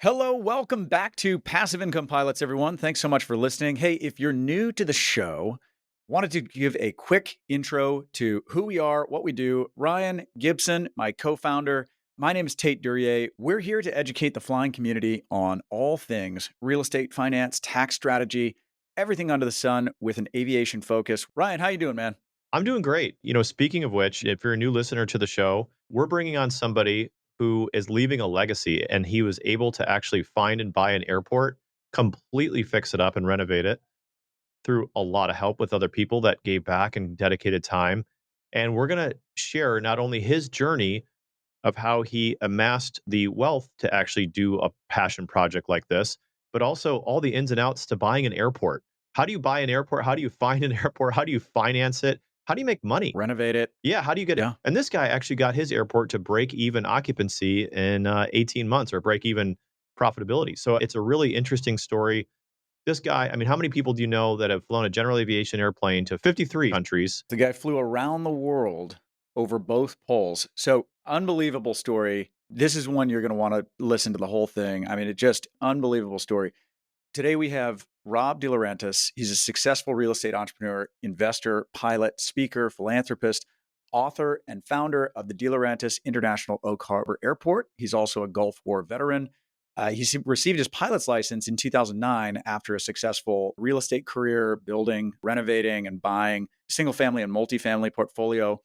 Hello, welcome back to Passive Income Pilots, everyone. Thanks so much for listening. Hey, if you're new to the show, wanted to give a quick intro to who we are, what we do. Ryan Gibson, my co-founder. My name is Tait Duryea. We're here to educate the flying community on all things real estate, finance, tax strategy, everything under the sun with an aviation focus. Ryan, how you doing, man? I'm doing great. Speaking of which, if you're a new listener to the show, we're bringing on somebody who is leaving a legacy, and he was able to actually find and buy an airport, completely fix it up and renovate it through a lot of help with other people that gave back and dedicated time. And we're going to share not only his journey of how he amassed the wealth to actually do a passion project like this, but also all the ins and outs to buying an airport. How do you buy an airport? How do you find an airport? How do you finance it? How do you make money? Renovate it. Yeah, how do you get it? Yeah. And this guy actually got his airport to break even occupancy in 18 months or break even profitability. So it's a really interesting story. This guy, I mean, how many people do you know that have flown a general aviation airplane to 53 countries? The guy flew around the world over both poles. So unbelievable story. This is one you're going to want to listen to the whole thing. I mean, it just unbelievable story. Today we have Rob DeLaurentis. He's a successful real estate entrepreneur, investor, pilot, speaker, philanthropist, author, and founder of the DeLaurentis International Oak Harbor Airport. He's also a Gulf War veteran. Received his pilot's license in 2009 after a successful real estate career, building, renovating, and buying single family and multifamily portfolio,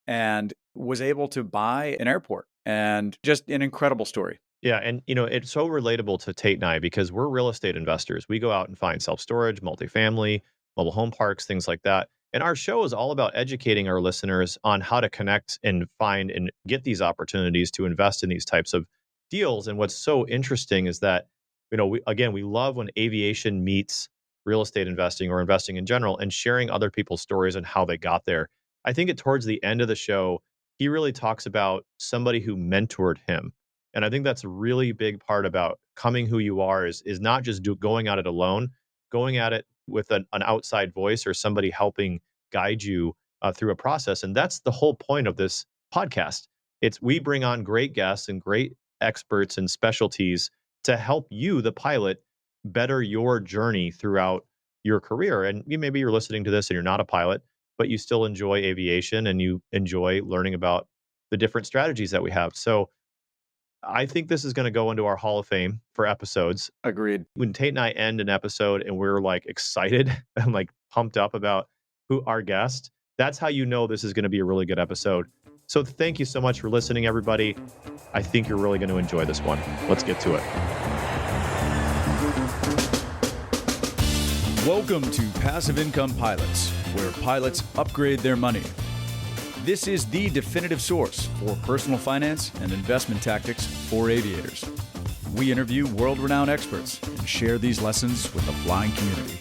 and was able to buy an airport. And just an incredible story. Yeah, and it's so relatable to Tate and I because we're real estate investors. We go out and find self-storage, multifamily, mobile home parks, things like that. And our show is all about educating our listeners on how to connect and find and get these opportunities to invest in these types of deals. And what's so interesting is that, we love when aviation meets real estate investing or investing in general and sharing other people's stories and how they got there. I think towards the end of the show, he really talks about somebody who mentored him, and I think that's a really big part about coming who you are is not just going at it alone, going at it with an outside voice or somebody helping guide you through a process. And that's the whole point of this podcast. It's we bring on great guests and great experts and specialties to help you, the pilot, better your journey throughout your career. And maybe you're listening to this and you're not a pilot, but you still enjoy aviation and you enjoy learning about the different strategies that we have. So I think this is going to go into our Hall of Fame for episodes. Agreed. When Tate and I end an episode and we're like excited and like pumped up about who our guest, that's how you know this is going to be a really good episode. So thank you so much for listening, everybody. I think you're really going to enjoy this one. Let's get to it. Welcome to Passive Income Pilots, where pilots upgrade their money. This is the definitive source for personal finance and investment tactics for aviators. We interview world-renowned experts and share these lessons with the flying community.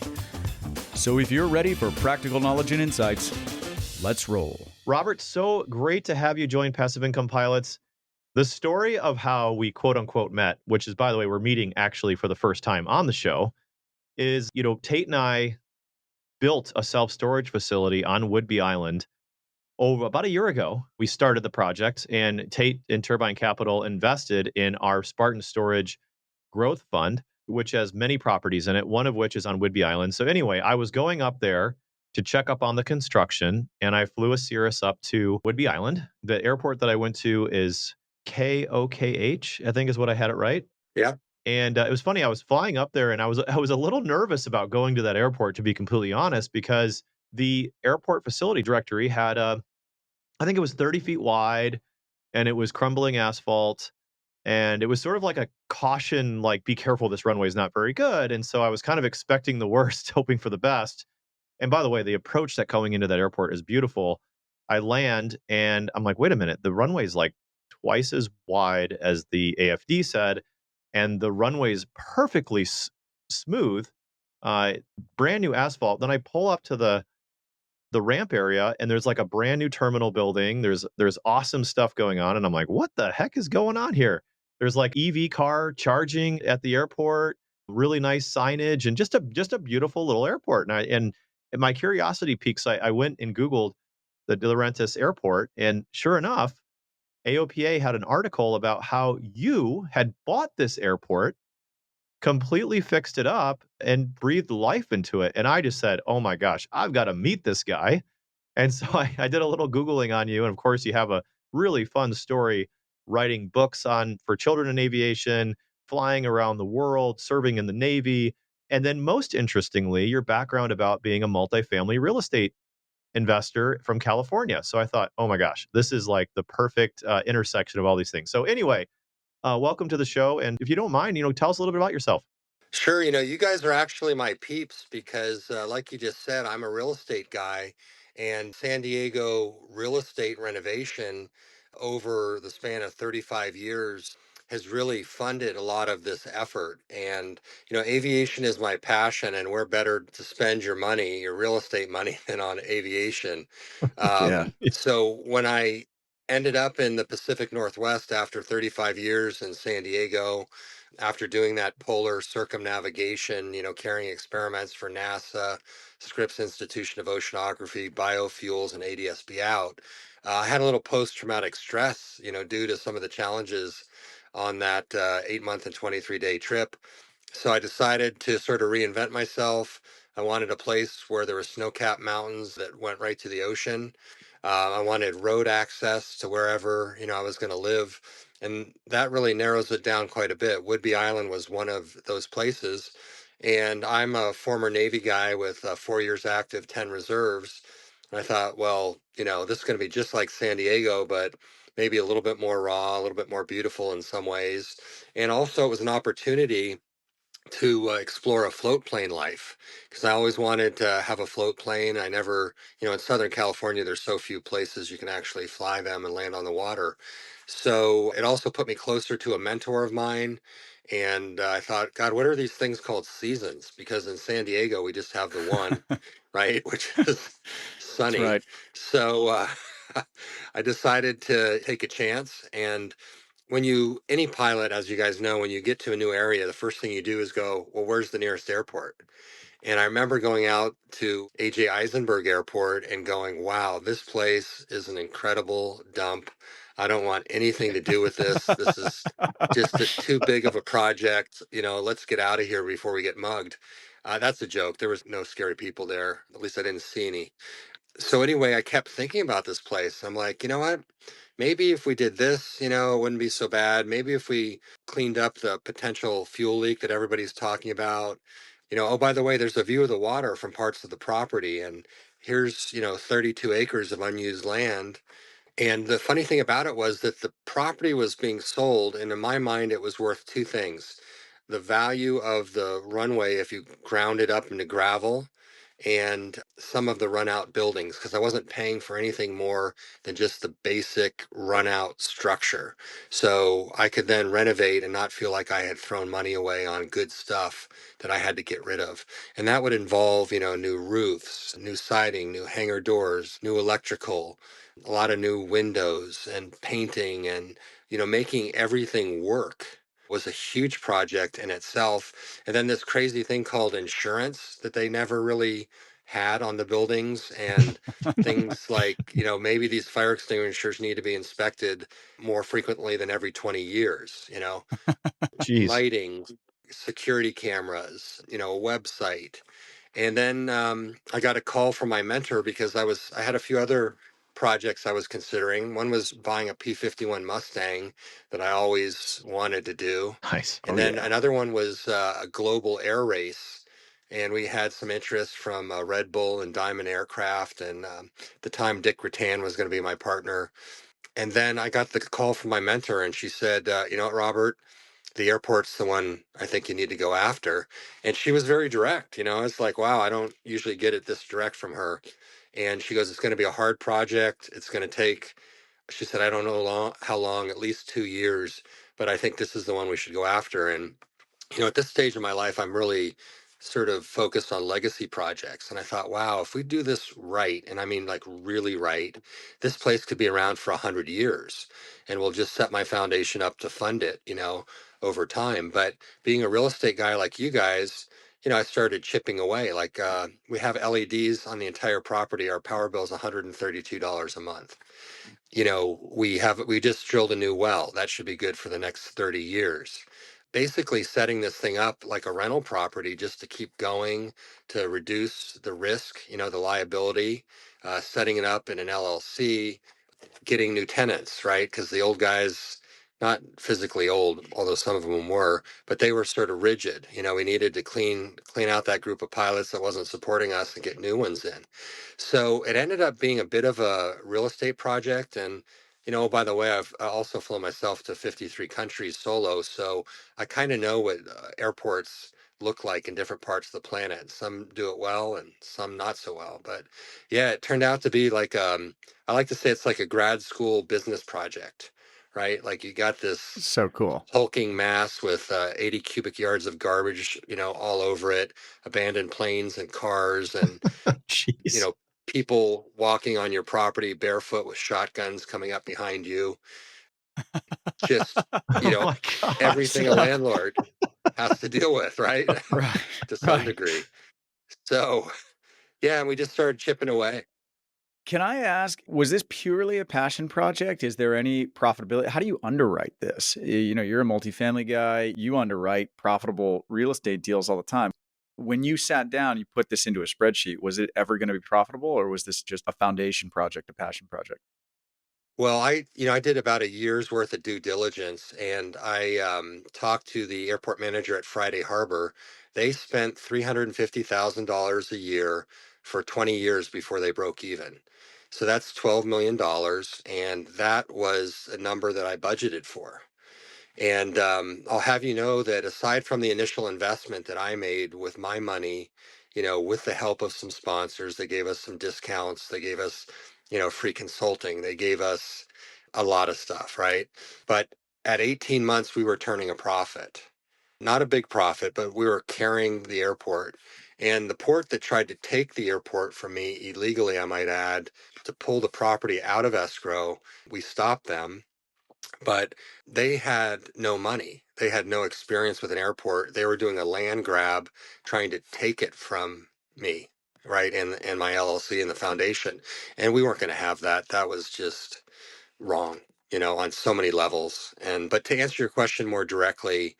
So if you're ready for practical knowledge and insights, let's roll. Robert, so great to have you join Passive Income Pilots. The story of how we quote unquote met, which is, by the way, we're meeting actually for the first time on the show, is, Tate and I built a self-storage facility on Whidbey Island over about a year ago. We started the project, and Tate and Turbine Capital invested in our Spartan Storage Growth Fund, which has many properties in it, one of which is on Whidbey Island. So anyway, I was going up there to check up on the construction, and I flew a Cirrus up to Whidbey Island. The airport that I went to is KOKH, I think is what I had it right. Yeah. And it was funny. I was flying up there, and I was a little nervous about going to that airport, to be completely honest, because the airport facility directory had I think it was 30 feet wide, and it was crumbling asphalt, and it was sort of like a caution, like, be careful, this runway is not very good. And so I was kind of expecting the worst, hoping for the best. And by the way, the approach that going into that airport is beautiful. I land and I'm like, wait a minute, the runway is like twice as wide as the AFD said, and the runway is perfectly smooth, uh, brand new asphalt. Then I pull up to the ramp area, and there's like a brand new terminal building. There's awesome stuff going on, and I'm like, what the heck is going on here? There's like EV car charging at the airport, really nice signage, and just a beautiful little airport. And my curiosity piques. I went and Googled the De Laurentiis Airport, and sure enough, AOPA had an article about how you had bought this airport, completely fixed it up, and breathed life into it. And I just said, oh my gosh, I've got to meet this guy. And so I did a little Googling on you. And of course, you have a really fun story writing books on for children in aviation, flying around the world, serving in the Navy. And then, most interestingly, your background about being a multifamily real estate investor from California. So I thought, oh my gosh, this is like the perfect intersection of all these things. So, anyway, welcome to the show. And if you don't mind, tell us a little bit about yourself. Sure, you guys are actually my peeps because, like you just said, I'm a real estate guy, and San Diego real estate renovation over the span of 35 years has really funded a lot of this effort. And, aviation is my passion, and where better to spend your money, your real estate money, than on aviation. Yeah. So when I ended up in the Pacific Northwest after 35 years in San Diego, after doing that polar circumnavigation, carrying experiments for NASA, Scripps Institution of Oceanography, biofuels, and ADSB out, I had a little post-traumatic stress, due to some of the challenges on that 8 month and 23-day trip. So I decided to sort of reinvent myself. I wanted a place where there were snow-capped mountains that went right to the ocean. I wanted road access to wherever I was going to live, and that really narrows it down quite a bit. Whidbey Island was one of those places, and I'm a former Navy guy with 4 years active, 10 reserves. And I thought, well, this is going to be just like San Diego, but maybe a little bit more raw, a little bit more beautiful in some ways. And also, it was an opportunity to explore a float plane life because I always wanted to have a float plane. I never, in Southern California, there's so few places you can actually fly them and land on the water. So it also put me closer to a mentor of mine. And I thought, God, what are these things called seasons? Because in San Diego, we just have the one, right? Which is That's sunny. right. So I decided to take a chance. And any pilot, as you guys know, when you get to a new area, the first thing you do is go, well, where's the nearest airport? And I remember going out to AJ Eisenberg Airport and going, wow, this place is an incredible dump. I don't want anything to do with this. This is just too big of a project. Let's get out of here before we get mugged. That's a joke. There was no scary people there. At least I didn't see any. So anyway, I kept thinking about this place. I'm like, you know what? Maybe if we did this, it wouldn't be so bad. Maybe if we cleaned up the potential fuel leak that everybody's talking about, oh, by the way, there's a view of the water from parts of the property, and here's, 32 acres of unused land. And the funny thing about it was that the property was being sold, and in my mind, it was worth two things: the value of the runway if you ground it up into gravel, and some of the run out buildings, because I wasn't paying for anything more than just the basic run out structure. So I could then renovate and not feel like I had thrown money away on good stuff that I had to get rid of. And that would involve, new roofs, new siding, new hangar doors, new electrical, a lot of new windows and painting, and making everything work was a huge project in itself. And then this crazy thing called insurance that they never really had on the buildings, and things like, maybe these fire extinguishers need to be inspected more frequently than every 20 years, Jeez. lighting, security cameras, a website. And then I got a call from my mentor because I had a few other projects I was considering. One was buying a P-51 Mustang that I always wanted to do. Nice. Oh, And then yeah. another one was a global air race. And we had some interest from Red Bull and Diamond Aircraft. And at the time, Dick Rattan was going to be my partner. And then I got the call from my mentor, and she said, you know what, Robert? The airport's the one I think you need to go after. And she was very direct. It's like, wow, I don't usually get it this direct from her. And she goes, it's going to be a hard project. It's going to take, she said, I don't know how long, at least 2 years, but I think this is the one we should go after. And at this stage of my life, I'm really sort of focused on legacy projects. And I thought, wow, if we do this right, and I mean like really right, this place could be around for 100 years, and we'll just set my foundation up to fund it, over time. But being a real estate guy like you guys, I started chipping away. Like we have LEDs on the entire property. Our power bill is $132 a month. We just drilled a new well that should be good for the next 30 years. Basically setting this thing up like a rental property just to keep going, to reduce the risk, the liability, setting it up in an LLC, getting new tenants, right? Because the old guys, not physically old, although some of them were, but they were sort of rigid. We needed to clean out that group of pilots that wasn't supporting us and get new ones in. So it ended up being a bit of a real estate project. And by the way, I've also flown myself to 53 countries solo, so I kind of know what airports look like in different parts of the planet. Some do it well and some not so well. But yeah, it turned out to be like I like to say it's like a grad school business project, right? Like you got this So cool. hulking mass with 80 cubic yards of garbage, all over it, abandoned planes and cars, and you Jeez. know, people walking on your property barefoot with shotguns coming up behind you. Just, you Oh know, my gosh. everything a landlord has to deal with, right? Right. To some Right. degree. So, yeah, and we just started chipping away. Can I ask, was this purely a passion project? Is there any profitability? How do you underwrite this? You're a multifamily guy, you underwrite profitable real estate deals all the time. When you sat down, you put this into a spreadsheet, was it ever going to be profitable or was this just a foundation project, a passion project? Well, I did about a year's worth of due diligence, and I talked to the airport manager at Friday Harbor. They spent $350,000 a year for 20 years before they broke even. So that's $12 million, and that was a number that I budgeted for. And I'll have you know that aside from the initial investment that I made with my money, with the help of some sponsors, they gave us some discounts, they gave us, free consulting, they gave us a lot of stuff, right? But at 18 months, we were turning a profit. Not a big profit, but we were carrying the airport. And the port that tried to take the airport from me illegally, I might add, to pull the property out of escrow, we stopped them, but they had no money. They had no experience with an airport. They were doing a land grab, trying to take it from me, right? And my LLC and the foundation. And we weren't going to have that. That was just wrong, on so many levels. But to answer your question more directly,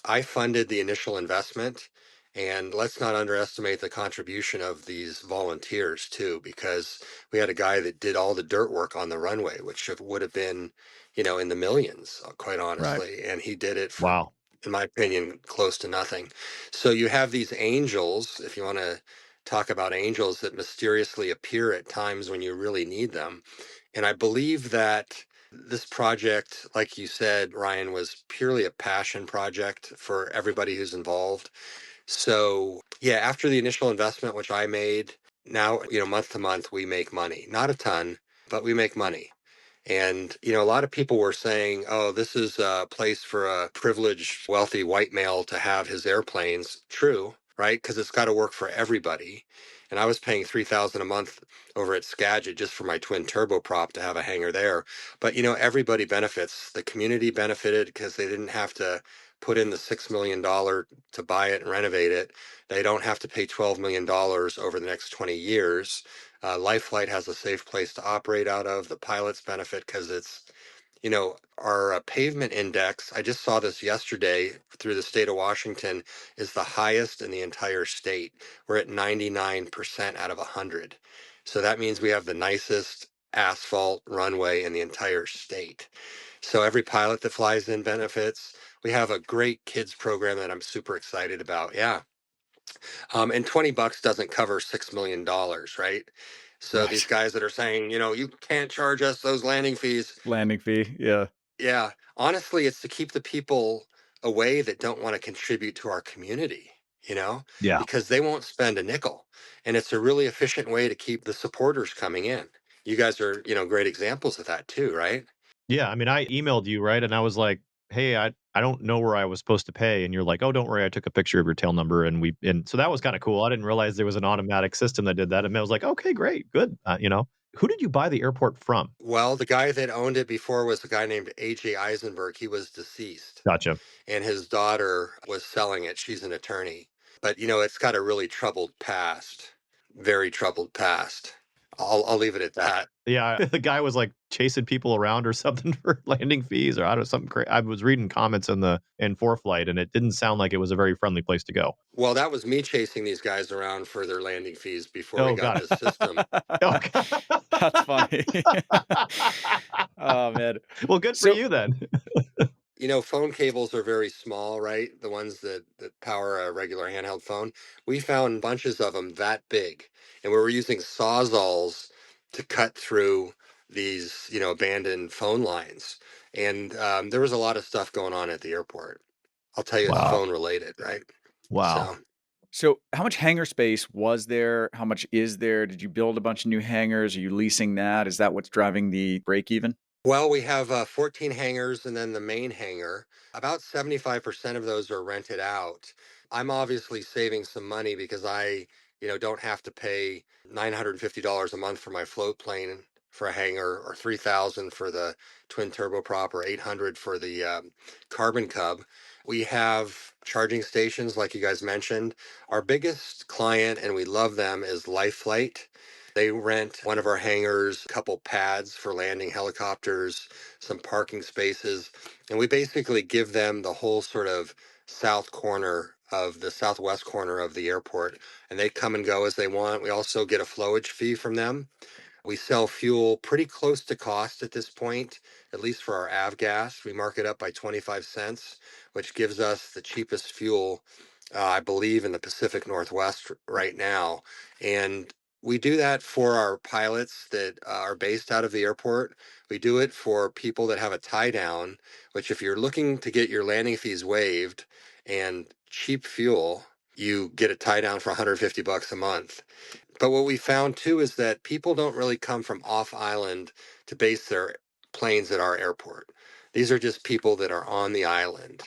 I funded the initial investment. And let's not underestimate the contribution of these volunteers too, because we had a guy that did all the dirt work on the runway, which would have been, in the millions, quite Right. honestly. And he did it for, Wow. in my opinion, close to nothing. So you have these angels, if you want to talk about angels that mysteriously appear at times when you really need them. And I believe that this project, like you said, Ryan, was purely a passion project for everybody who's involved. So, yeah, after the initial investment, which I made, now, month to month, we make money. Not a ton, but we make money. And, a lot of people were saying, oh, this is a place for a privileged, wealthy white male to have his airplanes. True, right? Because it's got to work for everybody. And I was paying 3,000 a month over at Skagit just for my twin turboprop to have a hangar there. But, everybody benefits. The community benefited because they didn't have to put in the $6 million to buy it and renovate it. They don't have to pay $12 million over the next 20 years. Life Flight has a safe place to operate out of. The pilots benefit because it's, our pavement index. I just saw this yesterday through the state of Washington is the highest in the entire state. We're at 99% out of 100. So that means we have the nicest asphalt runway in the entire state. So every pilot that flies in benefits. We have a great kids program that I'm super excited about. Yeah. And $20 doesn't cover $6 million, right? So these Right. guys that are saying, you can't charge us those landing fees. Landing fee. Yeah. Yeah, honestly, it's to keep the people away that don't want to contribute to our community, Yeah. because they won't spend a nickel. And it's a really efficient way to keep the supporters coming in. You guys are, great examples of that too, right? Yeah, I mean, I emailed you, right? And I was like, "Hey, I don't know where I was supposed to pay." And you're like, "Oh, don't worry, I took a picture of your tail number." And so that was kinda cool. I didn't realize there was an automatic system that did that. And I was like, "Okay, great, good." Who did you buy the airport from? Well, the guy that owned it before was a guy named AJ Eisenberg. He was deceased, Gotcha. and his daughter was selling it. She's an attorney. But, it's got a really troubled past, very troubled past. I'll leave it at that. Yeah, the guy was, like, chasing people around or something for landing fees or I don't know, something I was reading comments in ForeFlight, and it didn't sound like it was a very friendly place to go. Well, that was me chasing these guys around for their landing fees before we Oh, got got it. the system. Oh, That's funny. Oh, man. well, good for So you then. Phone cables are very small, right? The ones that power a regular handheld phone. We found bunches of them that big, and we were using sawzalls to cut through these, abandoned phone lines. And there was a lot of stuff going on at the airport. I'll tell you, it's Wow. phone related, right? Wow. So. so how much hangar space was there? How much is there? Did you build a bunch of new hangars? Are you leasing that? Is that what's driving the break even? Well, we have 14 hangars and then the main hangar. About 75% of those are rented out. I'm obviously saving some money because I, don't have to pay $950 a month for my float plane for a hangar, or 3,000 for the twin turboprop, or 800 for the Carbon Cub. We have charging stations like you guys mentioned. Our biggest client, and we love them, is Life Flight. They rent one of our hangars, a couple pads for landing helicopters, some parking spaces, and we basically give them the whole sort of southwest corner of the airport, and they come and go as they want. We also get a flowage fee from them. We sell fuel pretty close to cost at this point, at least for our avgas. We mark it up by 25 cents, which gives us the cheapest fuel, I believe, in the Pacific Northwest right now. And we do that for our pilots that are based out of the airport. We do it for people that have a tie down, which, if you're looking to get your landing fees waived and cheap fuel, you get a tie down for 150 bucks a month. But what we found too is that people don't really come from off island to base their planes at our airport. These are just people that are on the island.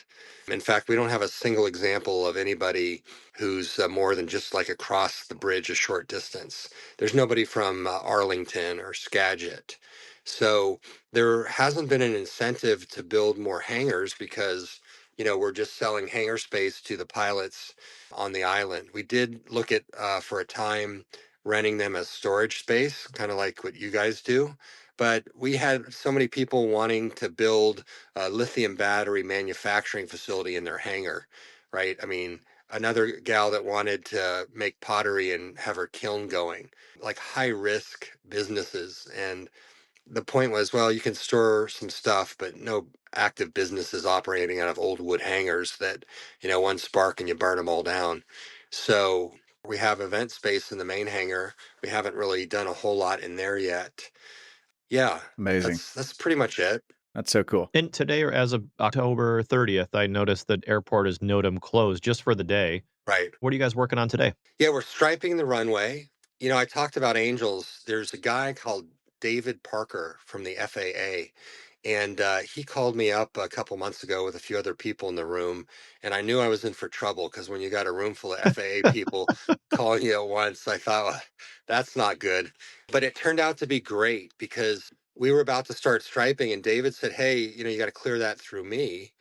In fact, we don't have a single example of anybody who's more than just like across the bridge a short distance. There's nobody from Arlington or Skagit. So there hasn't been an incentive to build more hangars because, we're just selling hangar space to the pilots on the island. We did look at, for a time, renting them as storage space, kind of like what you guys do. But we had so many people wanting to build a lithium battery manufacturing facility in their hangar, right? I mean, another gal that wanted to make pottery and have her kiln going, like high risk businesses. And the point was, well, you can store some stuff, but no active businesses operating out of old wood hangars that, one spark and you burn them all down. So we have event space in the main hangar. We haven't really done a whole lot in there yet. Yeah, Amazing. that's pretty much it. That's so cool. And today, or as of October 30th, I noticed that airport is NOTAM closed just for the day. Right. What are you guys working on today? Yeah, we're striping the runway. I talked about angels. There's a guy called David Parker from the FAA, and he called me up a couple months ago with a few other people in the room, and I knew I was in for trouble because when you got a room full of FAA people calling you at once, I thought, well, that's not good. But it turned out to be great because we were about to start striping, and David said, "Hey, you got to clear that through me."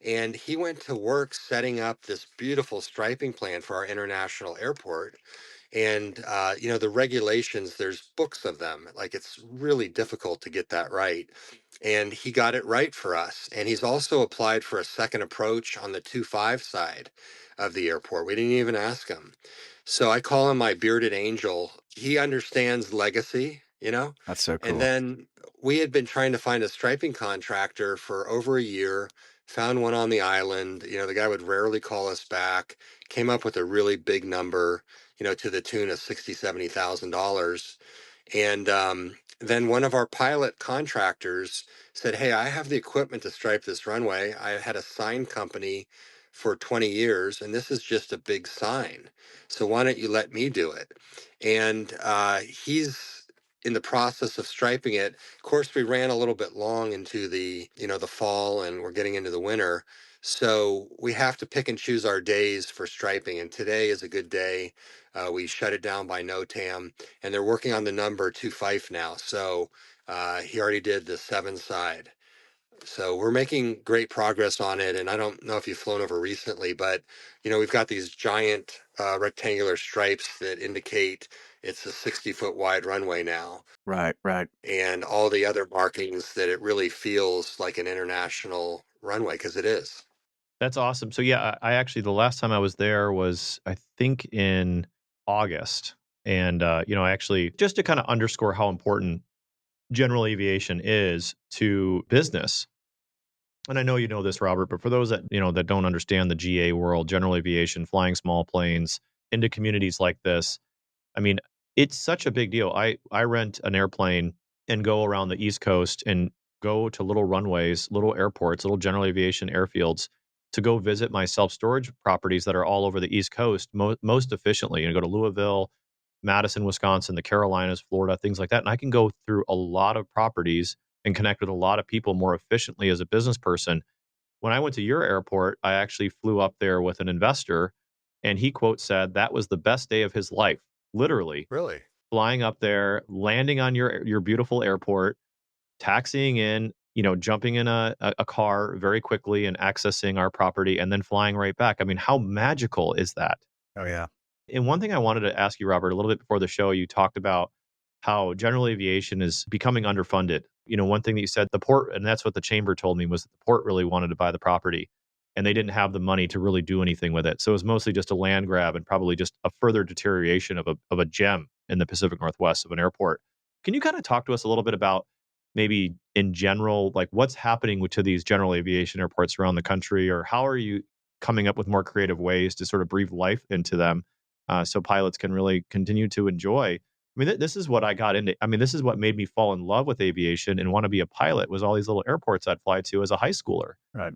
And he went to work setting up this beautiful striping plan for our international airport. And, the regulations, there's books of them. Like, it's really difficult to get that right. And he got it right for us. And he's also applied for a second approach on the 2-5 side of the airport. We didn't even ask him. So I call him my bearded angel. He understands legacy. That's so And cool. then we had been trying to find a striping contractor for over a year, found one on the island. The guy would rarely call us back, came up with a really big number, to the tune of 60, $70,000. And then one of our pilot contractors said, "Hey, I have the equipment to stripe this runway. I had a sign company for 20 years, and this is just a big sign. So why don't you let me do it?" And he's in the process of striping it. Of course, we ran a little bit long into the fall, and we're getting into the winter. So we have to pick and choose our days for striping. And today is a good day. We shut it down by NOTAM, and they're working on the number 2 Fife now. So he already did the 7 side. So we're making great progress on it. And I don't know if you've flown over recently, but we've got these giant rectangular stripes that indicate It's a 60-foot wide runway now, Right, right. and all the other markings that it really feels like an international runway because it is. That's awesome. So yeah, I actually the last time I was there was I think in August. And I actually just to kind of underscore how important general aviation is to business. And I know you know this, Robert, but for those that that don't understand the GA world, general aviation, flying small planes into communities like this, I mean, it's such a big deal. I rent an airplane and go around the East Coast and go to little runways, little airports, little general aviation airfields to go visit my self-storage properties that are all over the East Coast most efficiently. And go to Louisville, Madison, Wisconsin, the Carolinas, Florida, things like that. And I can go through a lot of properties and connect with a lot of people more efficiently as a business person. When I went to your airport, I actually flew up there with an investor, and he quote said that was the best day of his life, literally Really? flying up there, landing on your beautiful airport, taxiing in, jumping in a car very quickly and accessing our property, and then flying right back. I mean, how magical is that? Oh yeah. And one thing I wanted to ask you, Robert, a little bit before the show, you talked about how general aviation is becoming underfunded. One thing that you said, the port, and that's what the chamber told me, was that the port really wanted to buy the property and they didn't have the money to really do anything with it. So it was mostly just a land grab and probably just a further deterioration of a gem in the Pacific Northwest of an airport. Can you kind of talk to us a little bit about maybe in general, like what's happening to these general aviation airports around the country, or how are you coming up with more creative ways to sort of breathe life into them so pilots can really continue to enjoy. I mean, this is what I got into. I mean, this is what made me fall in love with aviation and want to be a pilot. Was all these little airports I'd fly to as a high schooler. Right.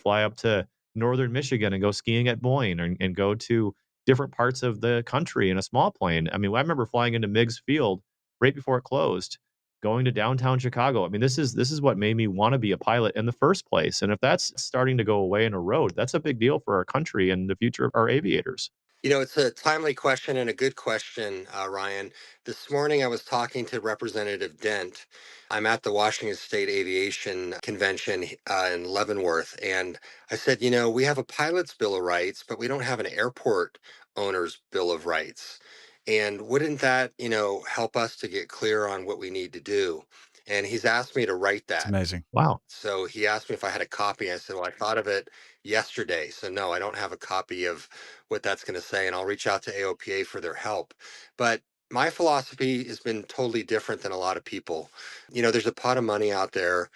Fly up to northern Michigan and go skiing at Boyne, and go to different parts of the country in a small plane. I mean, I remember flying into Meigs Field right before it closed, going to downtown Chicago. I mean, this is what made me want to be a pilot in the first place. And if that's starting to go away in a road, that's a big deal for our country and the future of our aviators. It's a timely question and a good question, Ryan. This morning I was talking to Representative Dent. I'm at the Washington State Aviation Convention in Leavenworth, and I said, we have a pilot's bill of rights, but we don't have an airport owner's bill of rights. And wouldn't that, help us to get clear on what we need to do? And he's asked me to write It's that. amazing. Wow. So he asked me if I had a copy. I said, well, I thought of it yesterday. So no, I don't have a copy of what that's going to say. And I'll reach out to AOPA for their help. But my philosophy has been totally different than a lot of people. There's a pot of money out there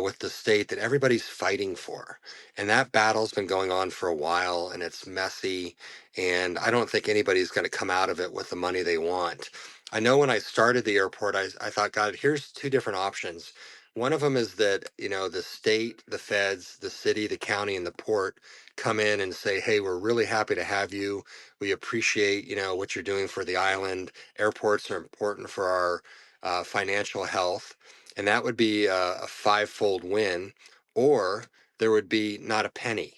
with the state that everybody's fighting for. And that battle's been going on for a while and it's messy. And I don't think anybody's going to come out of it with the money they want. I know when I started the airport, I thought, God, here's two different options. One of them is that, the state, the feds, the city, the county, and the port come in and say, hey, we're really happy to have you. We appreciate, what you're doing for the island. Airports are important for our financial health. And that would be a fivefold win. Or there would be not a penny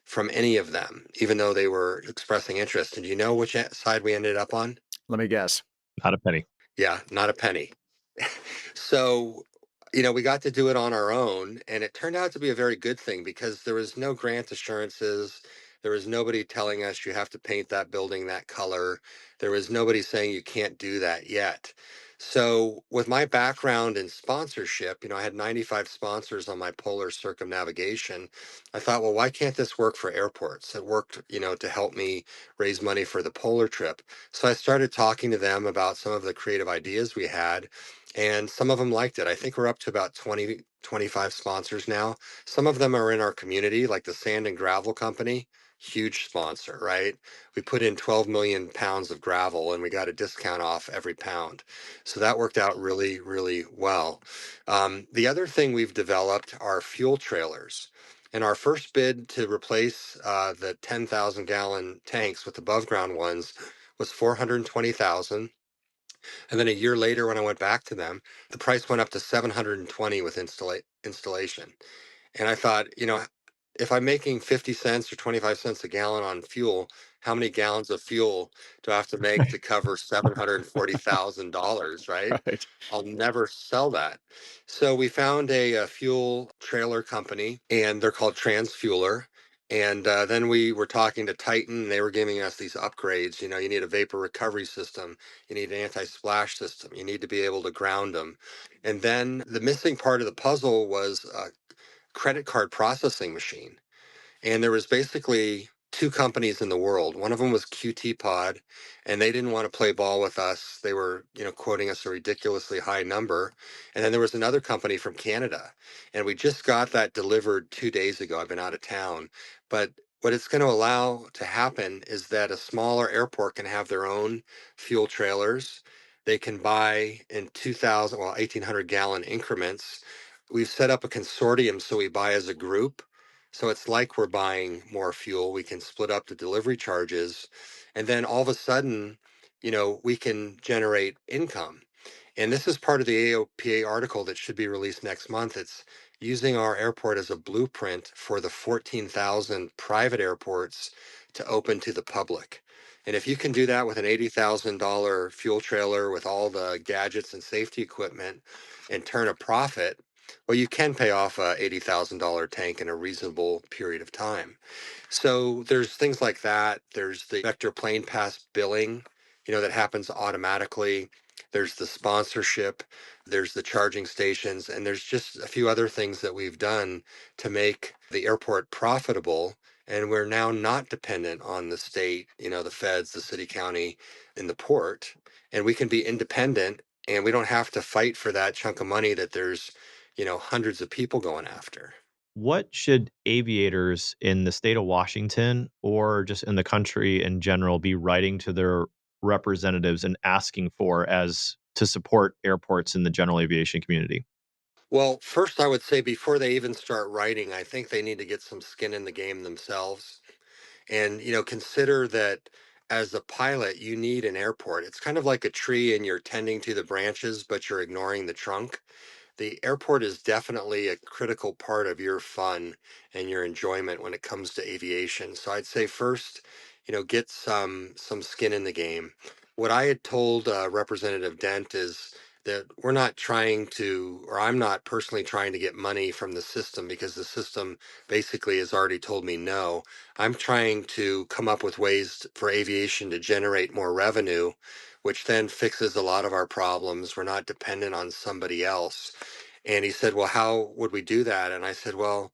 from any of them, even though they were expressing interest. And do you know which side we ended up on? Let me guess. Not a penny. Yeah, not a penny. So, we got to do it on our own, and it turned out to be a very good thing because there was no grant assurances. There was nobody telling us you have to paint that building that color. There was nobody saying you can't do that yet. So, with my background in sponsorship, I had 95 sponsors on my polar circumnavigation. I thought, well, why can't this work for airports? It worked, to help me raise money for the polar trip. So I started talking to them about some of the creative ideas we had, and some of them liked it. I think we're up to about 20, 25 sponsors now. Some of them are in our community, like the Sand and Gravel Company, huge sponsor, right? We put in 12 million pounds of gravel and we got a discount off every pound. So that worked out really, really well. The other thing we've developed are fuel trailers. And our first bid to replace the 10,000 gallon tanks with above ground ones was 420,000. And then a year later, when I went back to them, the price went up to 720 with installation. And I thought, if I'm making 50 cents or 25 cents a gallon on fuel, how many gallons of fuel do I have to make to cover $740,000, right? Right. I'll never sell that. So we found a fuel trailer company, and they're called Transfueler. And then we were talking to Titan, and they were giving us these upgrades. You know, you need a vapor recovery system, you need an anti-splash system, you need to be able to ground them. And then the missing part of the puzzle was a credit card processing machine. And there was basically two companies in the world. One of them was QT Pod, and they didn't want to play ball with us. They were, quoting us a ridiculously high number. And then there was another company from Canada, and we just got that delivered 2 days ago. I've been out of town, but what it's going to allow to happen is that a smaller airport can have their own fuel trailers. They can buy in 2,000, well, 1,800 gallon increments. We've set up a consortium so we buy as a group, so it's like we're buying more fuel. We can split up the delivery charges. And then all of a sudden, we can generate income. And this is part of the AOPA article that should be released next month. It's using our airport as a blueprint for the 14,000 private airports to open to the public. And if you can do that with an $80,000 fuel trailer with all the gadgets and safety equipment and turn a profit, well, you can pay off a $80,000 tank in a reasonable period of time. So there's things like that. There's the vector plane pass billing, that happens automatically. There's the sponsorship, there's the charging stations, and there's just a few other things that we've done to make the airport profitable. And we're now not dependent on the state, the feds, the city, county, and the port. And we can be independent, and we don't have to fight for that chunk of money that there's, hundreds of people going after. What should aviators in the state of Washington or just in the country in general be writing to their representatives and asking for as to support airports in the general aviation community? Well, first, I would say before they even start writing, I think they need to get some skin in the game themselves. And, consider that as a pilot, you need an airport. It's kind of like a tree and you're tending to the branches, but you're ignoring the trunk. The airport is definitely a critical part of your fun and your enjoyment when it comes to aviation. So I'd say first, get some skin in the game. What I had told Representative Dent is that we're not trying to, or I'm not personally trying to get money from the system, because the system basically has already told me no. I'm trying to come up with ways for aviation to generate more revenue, which then fixes a lot of our problems. We're not dependent on somebody else. And he said, "Well, how would we do that?" And I said, "Well,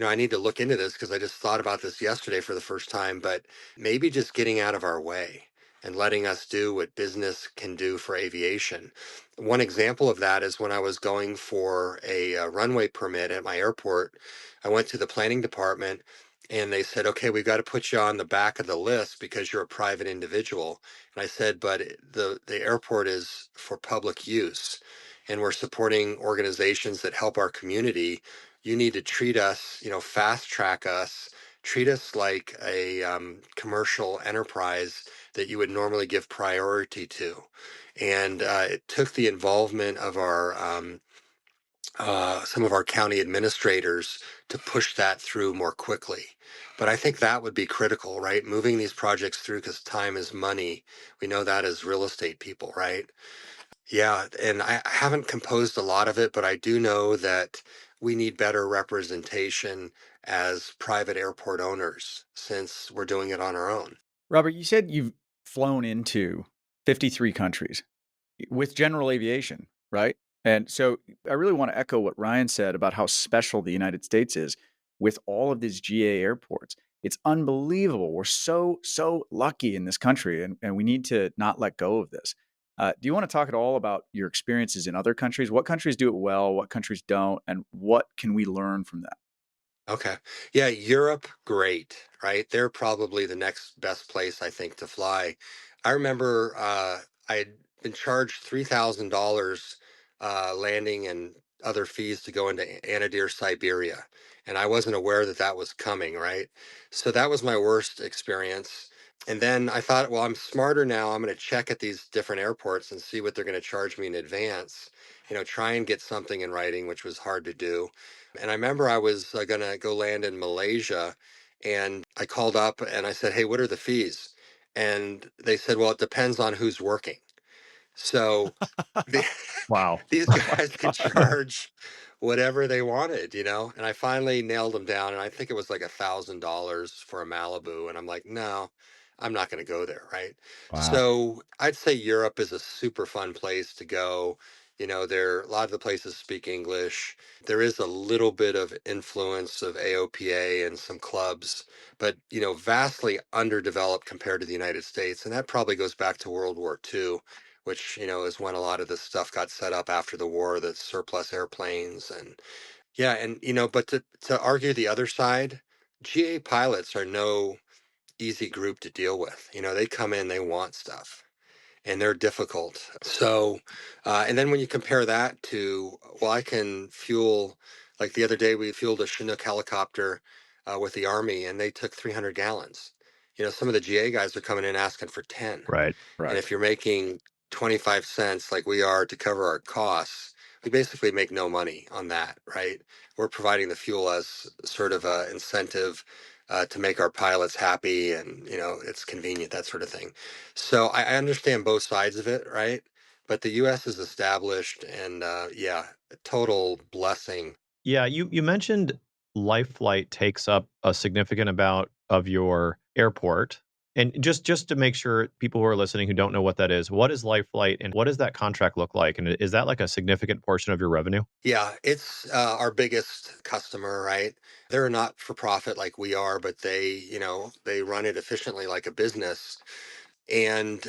I need to look into this because I just thought about this yesterday for the first time, but maybe just getting out of our way and letting us do what business can do for aviation." One example of that is when I was going for a runway permit at my airport, I went to the planning department and they said, "Okay, we've got to put you on the back of the list because you're a private individual." And I said, "But the airport is for public use, and we're supporting organizations that help our community. You need to treat us, fast track us, treat us like a commercial enterprise that you would normally give priority to." And it took the involvement of our some of our county administrators to push that through more quickly. But I think that would be critical, right? Moving these projects through, because time is money. We know that as real estate people, right? Yeah, and I haven't composed a lot of it, but I do know that we need better representation as private airport owners since we're doing it on our own. Robert, you said you've flown into 53 countries with general aviation, right? And so I really want to echo what Ryan said about how special the United States is with all of these GA airports. It's unbelievable. We're so lucky in this country, and we need to not let go of this. Do you want to talk at all about your experiences in other countries? What countries do it well? What countries don't? And what can we learn from that? Okay. Yeah, Europe, great, right? They're probably the next best place, I think, to fly. I remember I had been charged $3,000 landing and other fees to go into Anadyr, Siberia. And I wasn't aware that that was coming, right? So that was my worst experience. And then I thought, well, I'm smarter now. I'm going to check at these different airports and see what they're going to charge me in advance, try and get something in writing, which was hard to do. And I remember I was going to go land in Malaysia, and I called up and I said, "Hey, what are the fees?" And they said, "Well, it depends on who's working." So the, Wow. these Oh my guys can God. charge whatever they wanted, And I finally nailed them down, and I think it was like $1,000 for a Malibu, and I'm like, no, I'm not going to go there, right? Wow. So I'd say Europe is a super fun place to go. There a lot of the places speak English. There is a little bit of influence of AOPA and some clubs, but vastly underdeveloped compared to the United States, and that probably goes back to World War II, which is when a lot of this stuff got set up after the war, the surplus airplanes. And yeah, and but to argue the other side, GA pilots are no easy group to deal with. They come in, they want stuff, and they're difficult. So, and then when you compare that to, well, I can fuel, like the other day, we fueled a Chinook helicopter with the Army, and they took 300 gallons. Some of the GA guys are coming in asking for 10. Right. And Right. if you're making 25 cents like we are to cover our costs, we basically make no money on that, right? We're providing the fuel as sort of a incentive to make our pilots happy, and it's convenient, that sort of thing. So I understand both sides of it, right? But the U.S. is established, and yeah, a total blessing. Yeah, you mentioned life flight takes up a significant amount of your airport. And just to make sure people who are listening who don't know what that is, what is life flight and what does that contract look like? And is that like a significant portion of your revenue? Yeah, it's our biggest customer, right? They're not for profit like we are, but they run it efficiently like a business. And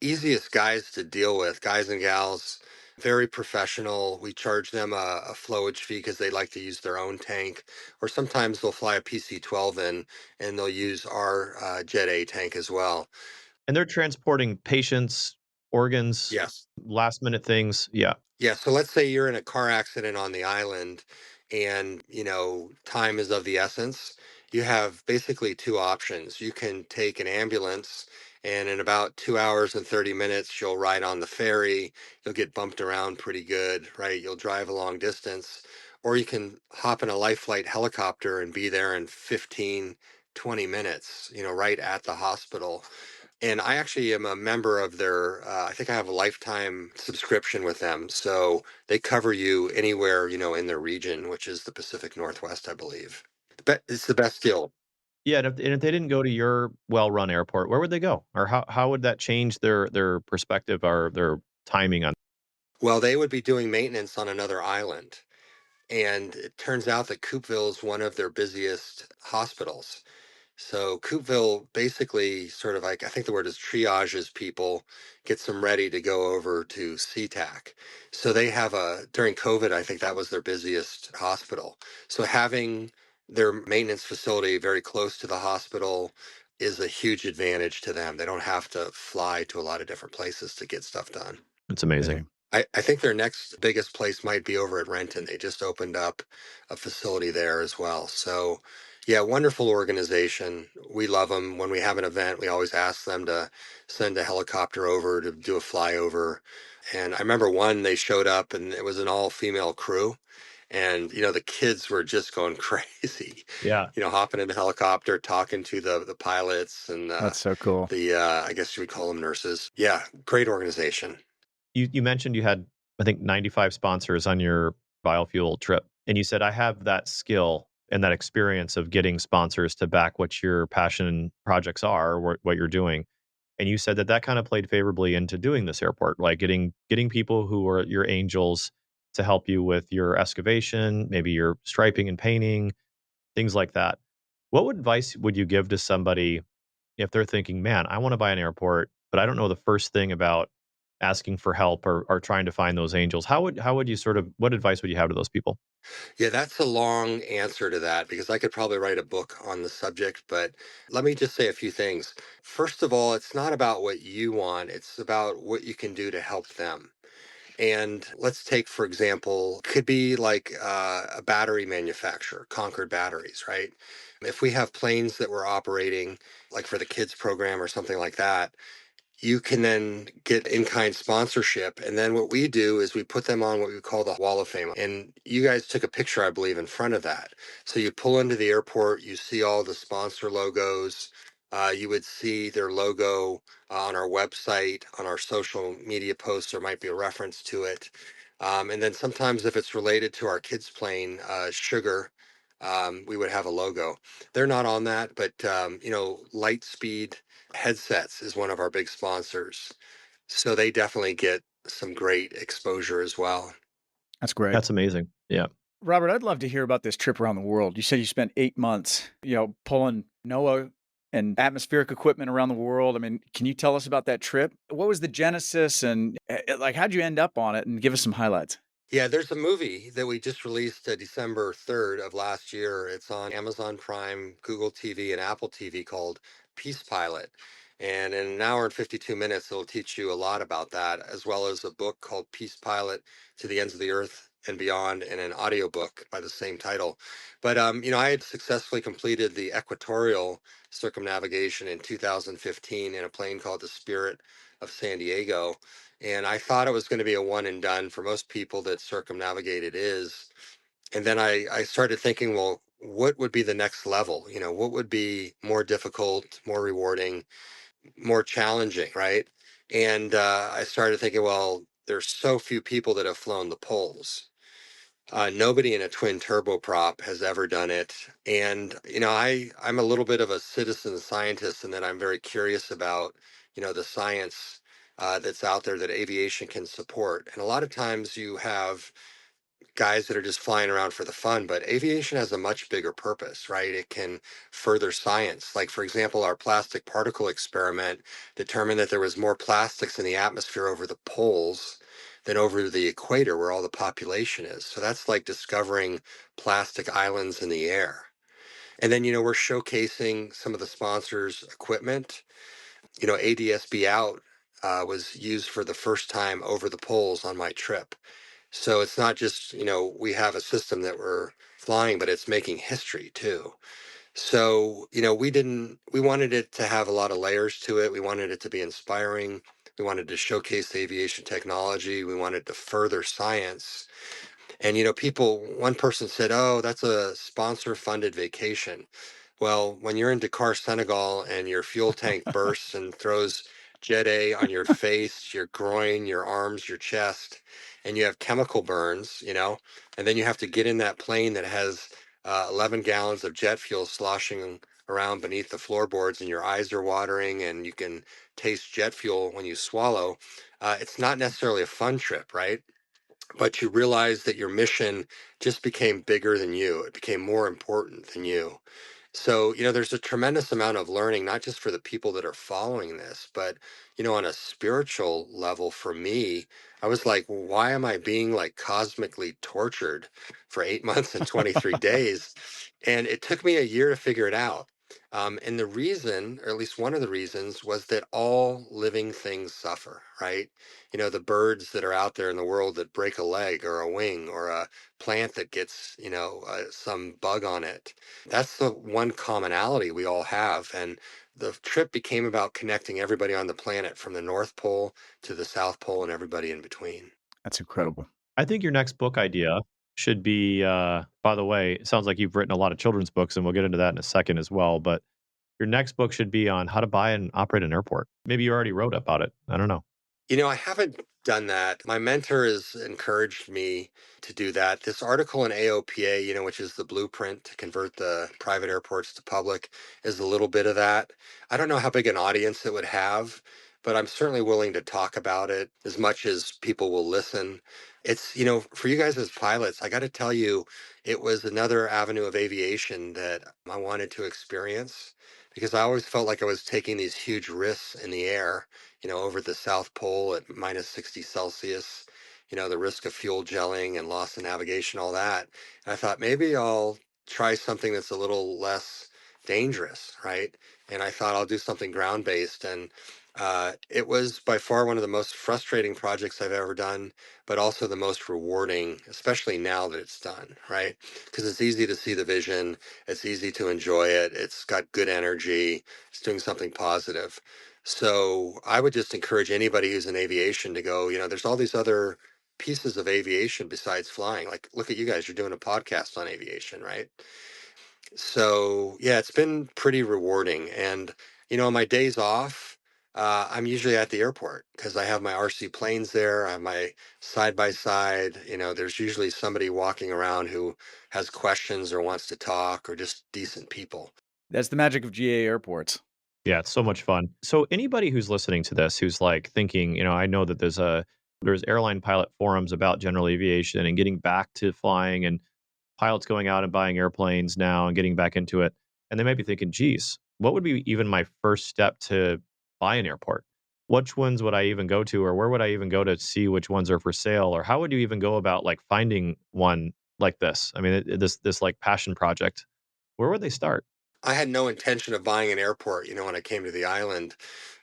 easiest guys to deal with, guys and gals, very professional. We charge them a flowage fee because they like to use their own tank, or sometimes they'll fly a PC-12 in and they'll use our Jet A tank as well. And they're transporting patients, organs, Yes. last minute things. Yeah. Yeah, so let's say you're in a car accident on the island and, time is of the essence. You have basically two options. You can take an ambulance, and in about 2 hours and 30 minutes, you'll ride on the ferry. You'll get bumped around pretty good, right? You'll drive a long distance. Or you can hop in a life flight helicopter and be there in 15, 20 minutes, right at the hospital. And I actually am a member of their, I think I have a lifetime subscription with them. So they cover you anywhere, in their region, which is the Pacific Northwest, I believe. It's the best deal. Yeah, and if they didn't go to your well-run airport, where would they go? Or how would that change their perspective or their timing on. Well, they would be doing maintenance on another island. And it turns out that Coopville is one of their busiest hospitals. So Coopville basically sort of like, I think the word is triages people, gets them ready to go over to SeaTac. So they have during COVID, I think that was their busiest hospital. So having their maintenance facility very close to the hospital is a huge advantage to them. They don't have to fly to a lot of different places to get stuff done. It's amazing. Kidding. I think their next biggest place might be over at Renton. They just opened up a facility there as well. So, yeah, wonderful organization. We love them. When we have an event, we always ask them to send a helicopter over to do a flyover. And I remember one, they showed up and it was an all-female crew. And, the kids were just going crazy, Yeah. hopping in the helicopter, talking to the pilots and That's so cool. I guess you would call them nurses. Yeah, great organization. You mentioned you had, I think, 95 sponsors on your biofuel trip, and you said, "I have that skill and that experience of getting sponsors to back what your passion projects are, or what you're doing." And you said that that kinda played favorably into doing this airport, like getting people who are your angels to help you with your excavation, maybe your striping and painting, things like that. What advice would you give to somebody if they're thinking, "Man, I wanna buy an airport, but I don't know the first thing about asking for help or trying to find those angels." How would you sort of what advice would you have to those people? Yeah, that's a long answer to that because I could probably write a book on the subject, but let me just say a few things. First of all, it's not about what you want, it's about what you can do to help them. And let's take, for example, could be like a battery manufacturer, Concord Batteries, right? If we have planes that we're operating, like for the kids program or something like that, you can then get in-kind sponsorship. And then what we do is we put them on what we call the Wall of Fame. And you guys took a picture, I believe, in front of that. So you pull into the airport, you see all the sponsor logos. You would see their logo on our website, on our social media posts. There might be a reference to it. And then sometimes if it's related to our kids' plane, Sugar, we would have a logo. They're not on that, but Lightspeed Headsets is one of our big sponsors. So they definitely get some great exposure as well. That's great. That's amazing. Yeah. Robert, I'd love to hear about this trip around the world. You said you spent 8 months, pulling NOAA and atmospheric equipment around the world. I mean, can you tell us about that trip? What was the genesis and like, how'd you end up on it? And give us some highlights. Yeah, there's a movie that we just released December 3rd of last year. It's on Amazon Prime, Google TV, and Apple TV called Peace Pilot. And in an hour and 52 minutes, it'll teach you a lot about that, as well as a book called Peace Pilot to the Ends of the Earth and Beyond, and an audiobook by the same title. But I had successfully completed the equatorial circumnavigation in 2015 in a plane called the Spirit of San Diego, and I thought it was going to be a one and done for most people that circumnavigated is. And then I started thinking, well, what would be the next level? What would be more difficult, more rewarding, more challenging, right? And I started thinking, well, there's so few people that have flown the poles. Nobody in a twin turboprop has ever done it. And, I'm a little bit of a citizen scientist in that I'm very curious about, the science that's out there that aviation can support. And a lot of times you have guys that are just flying around for the fun, but aviation has a much bigger purpose, right? It can further science. Like, for example, our plastic particle experiment determined that there was more plastics in the atmosphere over the poles than over the equator where all the population is. So that's like discovering plastic islands in the air. And then, we're showcasing some of the sponsors' equipment. ADSB out was used for the first time over the poles on my trip. So it's not just, we have a system that we're flying, but it's making history too. So, we wanted it to have a lot of layers to it. We wanted it to be inspiring. We wanted to showcase aviation technology. We wanted to further science. And, one person said, oh, that's a sponsor funded vacation. Well, when you're in Dakar, Senegal, and your fuel tank bursts and throws Jet A on your face, your groin, your arms, your chest, and you have chemical burns, and then you have to get in that plane that has 11 gallons of jet fuel sloshing around beneath the floorboards, and your eyes are watering, and you can taste jet fuel when you swallow. It's not necessarily a fun trip, right? But you realize that your mission just became bigger than you. It became more important than you. So, there's a tremendous amount of learning, not just for the people that are following this, but, on a spiritual level for me, I was like, why am I being like cosmically tortured for 8 months and 23 days? And it took me a year to figure it out. And the reason, or at least one of the reasons, was that all living things suffer, right? The birds that are out there in the world that break a leg or a wing, or a plant that gets, some bug on it. That's the one commonality we all have. And the trip became about connecting everybody on the planet from the North Pole to the South Pole and everybody in between. That's incredible. I think your next book idea should be, by the way, it sounds like you've written a lot of children's books, and we'll get into that in a second as well. But your next book should be on how to buy and operate an airport. Maybe you already wrote about it. I don't know. I haven't done that. My mentor has encouraged me to do that. This article in AOPA, which is the blueprint to convert the private airports to public, is a little bit of that. I don't know how big an audience it would have, but I'm certainly willing to talk about it as much as people will listen. It's, for you guys as pilots, I got to tell you, it was another avenue of aviation that I wanted to experience because I always felt like I was taking these huge risks in the air, over the South Pole at minus 60 Celsius, the risk of fuel gelling and loss of navigation, all that. And I thought maybe I'll try something that's a little less dangerous, right? And I thought I'll do something ground based. And it was by far one of the most frustrating projects I've ever done, but also the most rewarding, especially now that it's done, right? Because it's easy to see the vision, it's easy to enjoy it, it's got good energy, it's doing something positive. So I would just encourage anybody who's in aviation to go, there's all these other pieces of aviation besides flying. Like, look at you guys, you're doing a podcast on aviation, right? So, yeah, it's been pretty rewarding. And, on my days off, I'm usually at the airport because I have my RC planes there. I have my side by side. There's usually somebody walking around who has questions or wants to talk or just decent people. That's the magic of GA airports. Yeah, it's so much fun. So anybody who's listening to this who's like thinking, I know that there's airline pilot forums about general aviation and getting back to flying and pilots going out and buying airplanes now and getting back into it. And they might be thinking, geez, what would be even my first step to buy an airport? Which ones would I even go to, or where would I even go to see which ones are for sale? Or how would you even go about like finding one like this? I mean, this like passion project, where would they start? I had no intention of buying an airport, when I came to the island.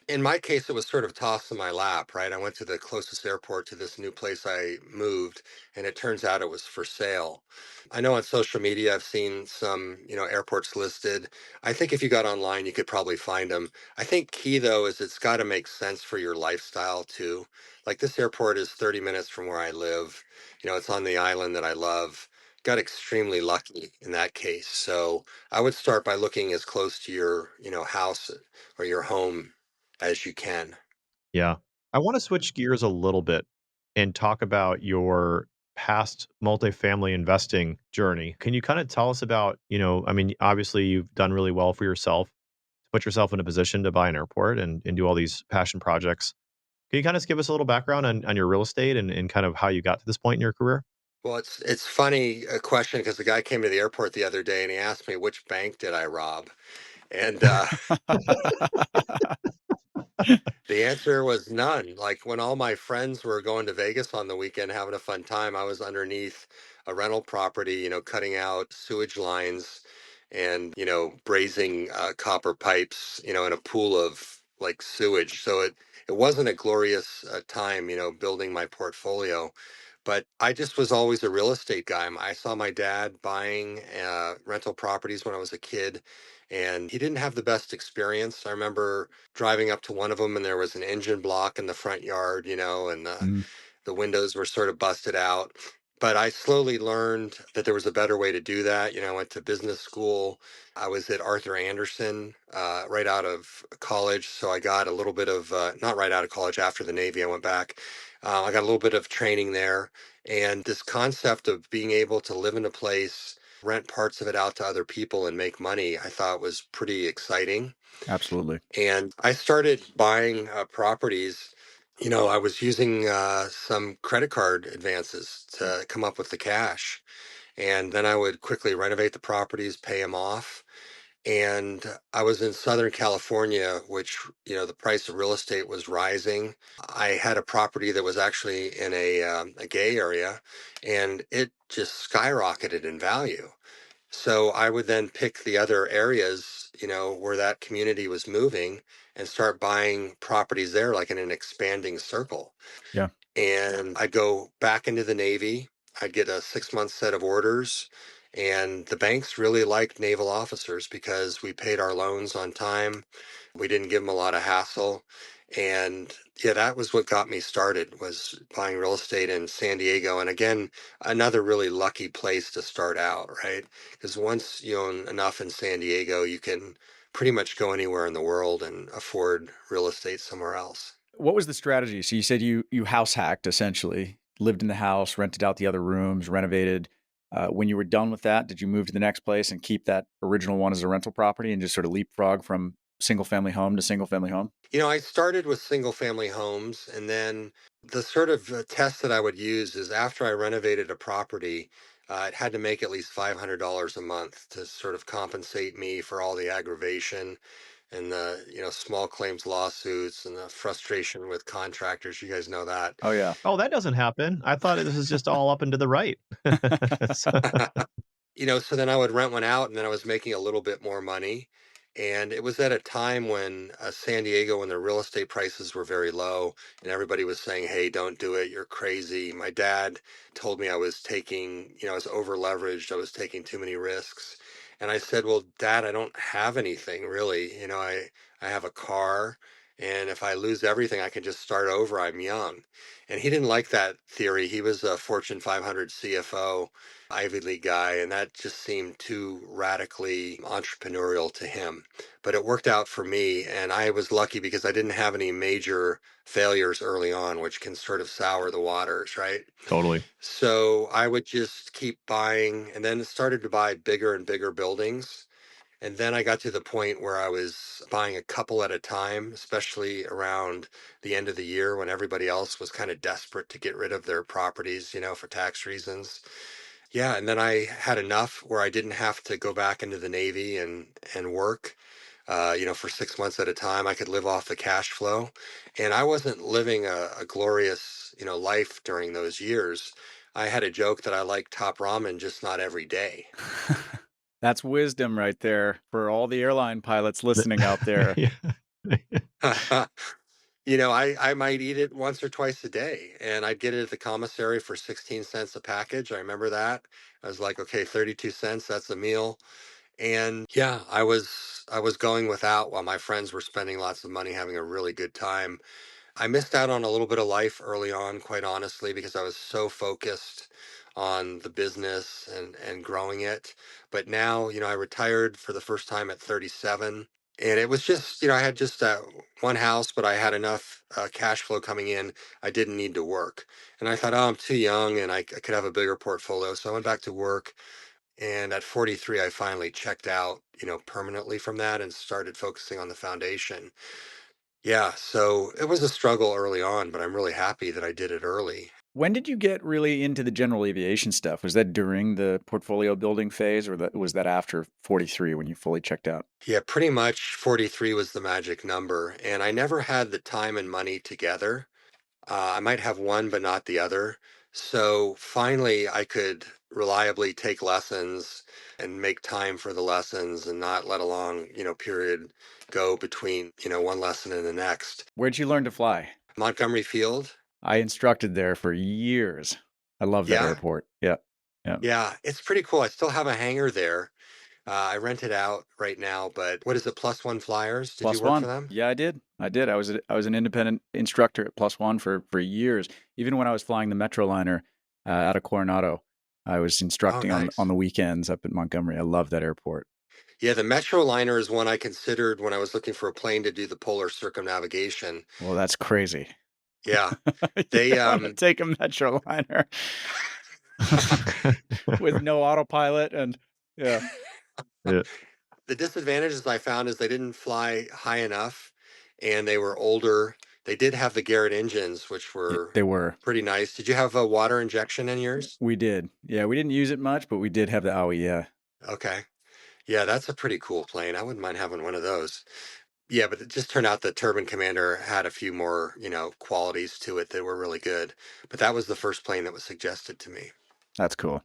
In my case, it was sort of tossed in my lap, right? I went to the closest airport to this new place I moved, and it turns out it was for sale. I know on social media I've seen some, airports listed. I think if you got online, you could probably find them. I think key though is it's got to make sense for your lifestyle too. Like this airport is 30 minutes from where I live. It's on the island that I love. Got extremely lucky in that case. So I would start by looking as close to your, house or your home as you can. Yeah. I want to switch gears a little bit and talk about your past multifamily investing journey. Can you kind of tell us about, I mean, obviously you've done really well for yourself to put yourself in a position to buy an airport and do all these passion projects. Can you kind of give us a little background on your real estate and kind of how you got to this point in your career? Well, it's funny a question because the guy came to the airport the other day and he asked me which bank did I rob, and the answer was none. Like when all my friends were going to Vegas on the weekend having a fun time, I was underneath a rental property, cutting out sewage lines and, brazing copper pipes, in a pool of like sewage. So it wasn't a glorious time, building my portfolio. But I just was always a real estate guy. I saw my dad buying rental properties when I was a kid, and he didn't have the best experience. I remember driving up to one of them, and there was an engine block in the front yard, and Mm, the windows were sort of busted out. But I slowly learned that there was a better way to do that. I went to business school. I was at Arthur Anderson right out of college. So I got a little bit of, not right out of college, after the Navy, I went back. I got a little bit of training there. And this concept of being able to live in a place, rent parts of it out to other people and make money, I thought was pretty exciting. absolutely. And I started buying properties. I was using some credit card advances to come up with the cash. And then I would quickly renovate the properties, pay them off. And I was in Southern California, which, the price of real estate was rising. I had a property that was actually in a gay area, and it just skyrocketed in value. So I would then pick the other areas, where that community was moving and start buying properties there, like in an expanding circle. Yeah. And I'd go back into the Navy. I'd get a 6 month set of orders. And the banks really liked naval officers because we paid our loans on time. We didn't give them a lot of hassle. And yeah, that was what got me started, was buying real estate in San Diego. And again, another really lucky place to start out, right? Because once you own enough in San Diego, you can pretty much go anywhere in the world and afford real estate somewhere else. What was the strategy? So you said you house hacked essentially, lived in the house, rented out the other rooms, renovated. When you were done with that, did you move to the next place and keep that original one as a rental property and just sort of leapfrog from single family home to single family home? I started with single family homes, and then the sort of test that I would use is after I renovated a property, it had to make at least $500 a month to sort of compensate me for all the aggravation and the, small claims lawsuits and the frustration with contractors. You guys know that. Oh yeah. Oh, that doesn't happen. I thought this is just all up and to the right. So So then I would rent one out and then I was making a little bit more money. And it was at a time when San Diego, when the real estate prices were very low and everybody was saying, hey, don't do it. You're crazy. My dad told me I was taking, I was over leveraged. I was taking too many risks. And I said, well, Dad, I don't have anything really. I have a car And if I lose everything, I can just start over. I'm young. And he didn't like that theory. He was a Fortune 500 CFO, Ivy League guy, and that just seemed too radically entrepreneurial to him. But it worked out for me. And I was lucky because I didn't have any major failures early on, which can sort of sour the waters, right? Totally. So I would just keep buying and then started to buy bigger and bigger buildings. And then I got to the point where I was buying a couple at a time, especially around the end of the year when everybody else was kind of desperate to get rid of their properties, for tax reasons. Yeah, and then I had enough where I didn't have to go back into the Navy and work, for 6 months at a time. I could live off the cash flow, and I wasn't living a glorious, life during those years. I had a joke that I like top ramen, just not every day. That's wisdom right there for all the airline pilots listening out there. Yeah. I might eat it once or twice a day, and I'd get it at the commissary for 16 cents a package. I remember that. I was like, okay, 32 cents, that's a meal. And yeah, I was going without while my friends were spending lots of money having a really good time. I missed out on a little bit of life early on, quite honestly, because I was so focused on the business and growing it. But now, I retired for the first time at 37. And it was just, I had just one house, but I had enough cash flow coming in. I didn't need to work. And I thought, oh, I'm too young and I could have a bigger portfolio. So I went back to work. And at 43, I finally checked out, permanently from that and started focusing on the foundation. Yeah, so it was a struggle early on, but I'm really happy that I did it early. When did you get really into the general aviation stuff? Was that during the portfolio building phase, or was that after 43 when you fully checked out? Yeah, pretty much 43 was the magic number, and I never had the time and money together. I might have one, but not the other. So finally, I could reliably take lessons and make time for the lessons and not let a long, period go between, one lesson and the next. Where'd you learn to fly? Montgomery Field. I instructed there for years. I love that Yeah. airport. Yeah. Yeah. Yeah, it's pretty cool. I still have a hangar there. I rent it out right now, but what is it, Plus One Flyers? Did you Plus work for one. them? Yeah, I did. I did. I was an independent instructor at Plus One for years. Even when I was flying the Metroliner out of Coronado, I was Oh, instructing on nice. the weekends up at Montgomery. I love that airport. Yeah, the Metroliner is one I considered when I was looking for a plane to do the polar circumnavigation. Well, that's crazy. Yeah, You they don't want to take a Metroliner with no autopilot and yeah, Yeah. the disadvantages I found is they didn't fly high enough and they were older. They did have the Garrett engines, which were they were. pretty nice. Did you have a water injection in yours? We did. Yeah, we didn't use it much, but we did have the OWI, yeah. Okay. Yeah, that's a pretty cool plane. I wouldn't mind having one of those. Yeah, but it just turned out the Turbine Commander had a few more, qualities to it that were really good. But that was the first plane that was suggested to me. That's cool.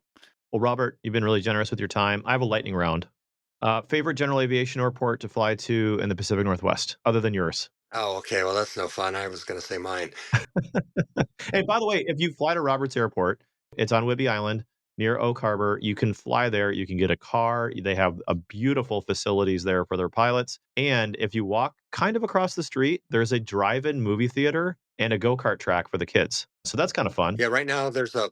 Well, Robert, you've been really generous with your time. I have a lightning round. Favorite general aviation airport to fly to in the Pacific Northwest, other than yours? Oh, okay. Well, that's no fun. I was going to say mine. And by the way, if you fly to Roberts Airport, it's on Whidbey Island near Oak Harbor. You can fly there. You can get a car. They have a beautiful facilities there for their pilots. And if you walk kind of across the street, there's a drive-in movie theater and a go-kart track for the kids. So that's kind of fun. Yeah, right now there's a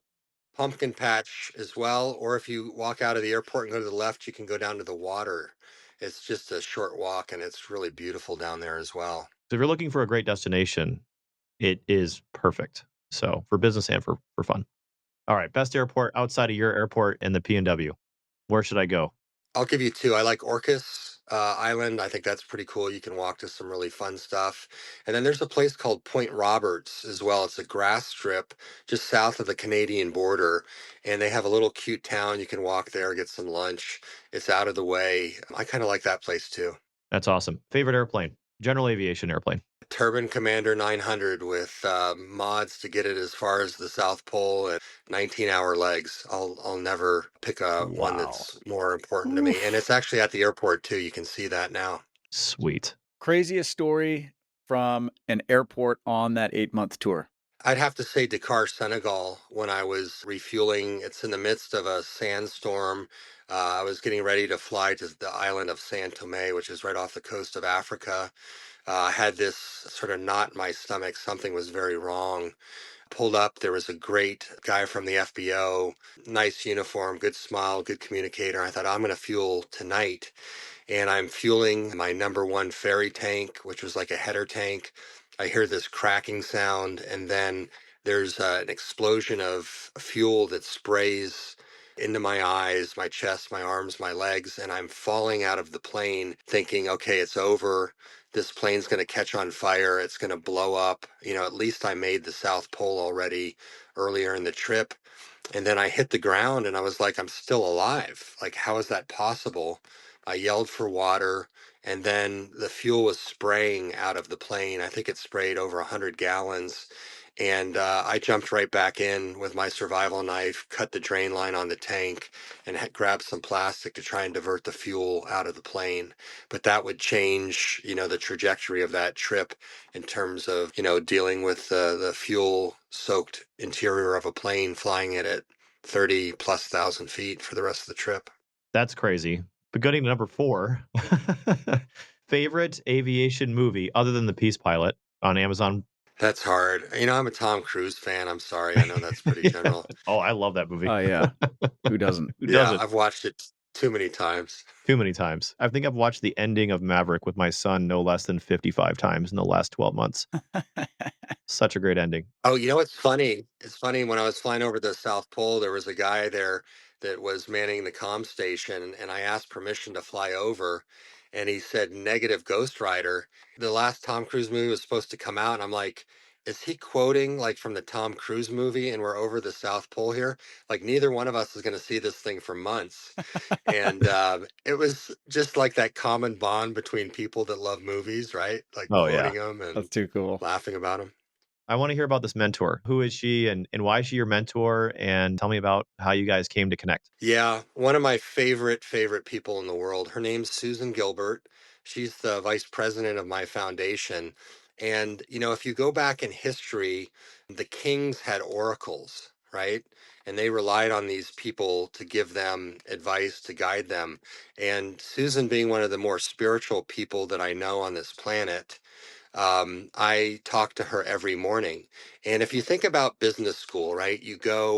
pumpkin patch as well. Or if you walk out of the airport and go to the left, you can go down to the water. It's just a short walk and it's really beautiful down there as well. So if you're looking for a great destination, it is perfect. So for business and for fun. All right, best airport outside of your airport in the PNW. Where should I go? I'll give you two. I like Orcas Island. I think that's pretty cool. You can walk to some really fun stuff. And then there's a place called Point Roberts as well. It's a grass strip just south of the Canadian border. And they have a little cute town. You can walk there, get some lunch. It's out of the way. I kind of like that place too. That's awesome. Favorite airplane? General aviation airplane. Turbine Commander 900 with mods to get it as far as the South Pole and 19-hour legs. I'll never pick a one Wow. that's more important to me. And Oof. it's actually at the airport too. You can see that now. Sweet. Craziest story from an airport on that 8-month tour. I'd have to say Dakar, Senegal, when I was refueling. It's in the midst of a sandstorm. I was getting ready to fly to the island of San Tome, which is right off the coast of Africa. I had this sort of knot in my stomach. Something was very wrong. Pulled up, there was a great guy from the FBO, nice uniform, good smile, good communicator. I thought, I'm going to fuel tonight, and I'm fueling my number one ferry tank, which was like a header tank. I hear this cracking sound, and then there's an explosion of fuel that sprays into my eyes, my chest, my arms, my legs, and I'm falling out of the plane thinking, okay, it's over. This plane's going to catch on fire. It's going to blow up. At least I made the South Pole already earlier in the trip. And then I hit the ground and I was like, I'm still alive. Like, how is that possible? I yelled for water, and then the fuel was spraying out of the plane. I think it sprayed over 100 gallons. And I jumped right back in with my survival knife, cut the drain line on the tank, and grabbed some plastic to try and divert the fuel out of the plane. But that would change, the trajectory of that trip in terms of, dealing with the fuel soaked interior of a plane, flying it at 30 plus thousand feet for the rest of the trip. That's crazy. But getting to number 4, favorite aviation movie other than The Peace Pilot on Amazon. That's hard. I'm a Tom Cruise fan. I'm sorry. I know that's pretty Yeah. general. Oh, I love that movie. Oh, yeah. Who doesn't? Who Yeah, doesn't? I've watched it too many times. Too many times. I think I've watched the ending of Maverick with my son no less than 55 times in the last 12 months. Such a great ending. Oh, what's funny? It's funny, when I was flying over the South Pole, there was a guy there that was manning the comm station, and I asked permission to fly over, and he said negative Ghost Rider. The last Tom Cruise movie was supposed to come out, and I'm like, is he quoting like from the Tom Cruise movie and we're over the South Pole here? Like, neither one of us is going to see this thing for months. And it was just like that common bond between people that love movies, right? Like Oh, yeah. quoting them That's and too cool. laughing about them. I wanna hear about this mentor. Who is she and why is she your mentor? And tell me about how you guys came to connect. Yeah, one of my favorite people in the world. Her name's Susan Gilbert. She's the vice president of my foundation. And, if you go back in history, the kings had oracles, right? And they relied on these people to give them advice, to guide them. And Susan, being one of the more spiritual people that I know on this planet, I talk to her every morning. And if you think about business school, right,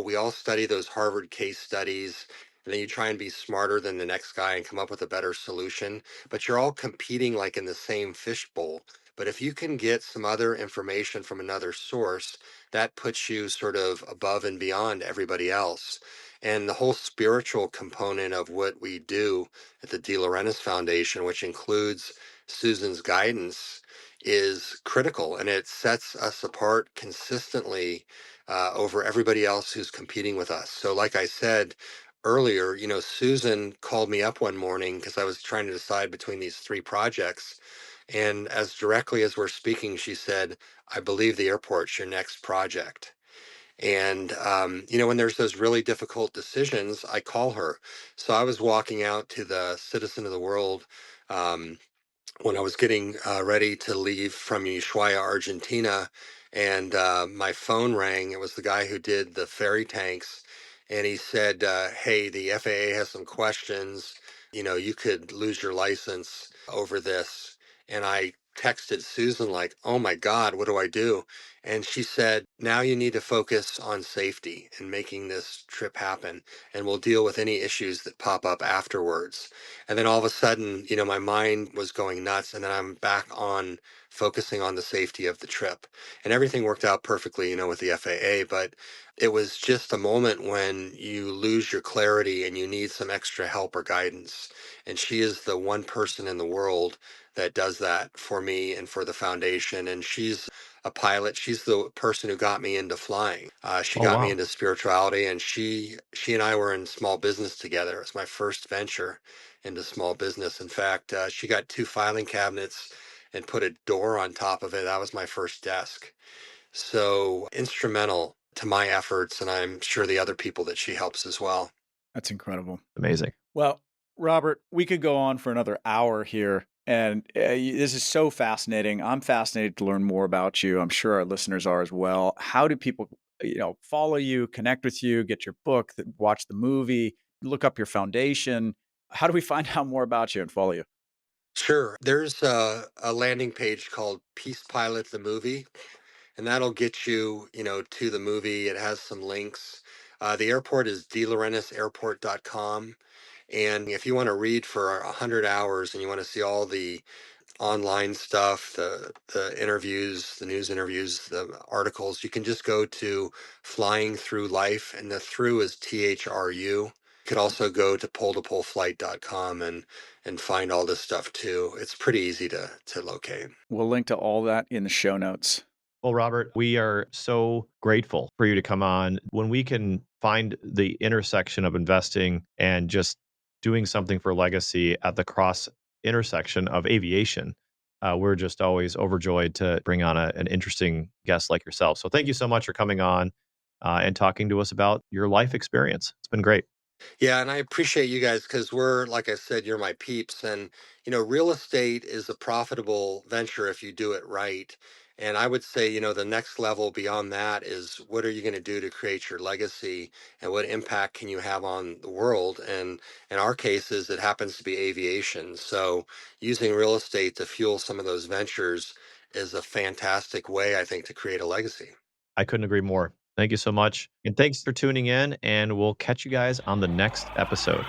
we all study those Harvard case studies, and then you try and be smarter than the next guy and come up with a better solution, but you're all competing like in the same fishbowl. But if you can get some other information from another source, that puts you sort of above and beyond everybody else. And the whole spiritual component of what we do at the DeLaurentis Foundation, which includes Susan's guidance, is critical, and it sets us apart consistently over everybody else who's competing with us. So, like I said earlier, Susan called me up one morning because I was trying to decide between these three projects. And as directly as we're speaking, she said, I believe the airport's your next project. And, when there's those really difficult decisions, I call her. So I was walking out to the Citizen of the World um, when I was getting ready to leave from Ushuaia, Argentina, and my phone rang. It was the guy who did the ferry tanks, and he said, "Hey, the FAA has some questions. You could lose your license over this." And I texted Susan like, "Oh my God, what do I do?" And she said, "Now you need to focus on safety and making this trip happen, and we'll deal with any issues that pop up afterwards." And then all of a sudden, my mind was going nuts. And then I'm back on focusing on the safety of the trip. And everything worked out perfectly, with the FAA. But it was just a moment when you lose your clarity and you need some extra help or guidance. And she is the one person in the world that does that for me and for the foundation. And she's a pilot. She's the person who got me into flying. She Oh, got me wow. into spirituality, and she and I were in small business together. It was my first venture into small business. In fact, she got two filing cabinets and put a door on top of it. That was my first desk. So instrumental to my efforts, and I'm sure the other people that she helps as well. That's incredible. Amazing. Well, Robert, we could go on for another hour here. And this is so fascinating. I'm fascinated to learn more about you. I'm sure our listeners are as well. How do people, follow you, connect with you, get your book, watch the movie, look up your foundation? How do we find out more about you and follow you? Sure. There's a landing page called Peace Pilot the Movie, and that'll get you, to the movie. It has some links. The airport is delaurentis.airport.com. And if you want to read for 100 hours and you want to see all the online stuff, the interviews, the news interviews, the articles, you can just go to Flying Through Life, and the through is THRU. You could also go to poletopoleflight.com and find all this stuff too. It's pretty easy to locate. We'll link to all that in the show notes. Well, Robert, we are so grateful for you to come on. When we can find the intersection of investing and just doing something for legacy at the cross intersection of aviation, we're just always overjoyed to bring on an interesting guest like yourself. So thank you so much for coming on and talking to us about your life experience. It's been great. Yeah, and I appreciate you guys because we're, like I said, you're my peeps. And, real estate is a profitable venture if you do it right. And I would say, the next level beyond that is what are you going to do to create your legacy and what impact can you have on the world? And in our cases, it happens to be aviation. So using real estate to fuel some of those ventures is a fantastic way, I think, to create a legacy. I couldn't agree more. Thank you so much. And thanks for tuning in. And we'll catch you guys on the next episode.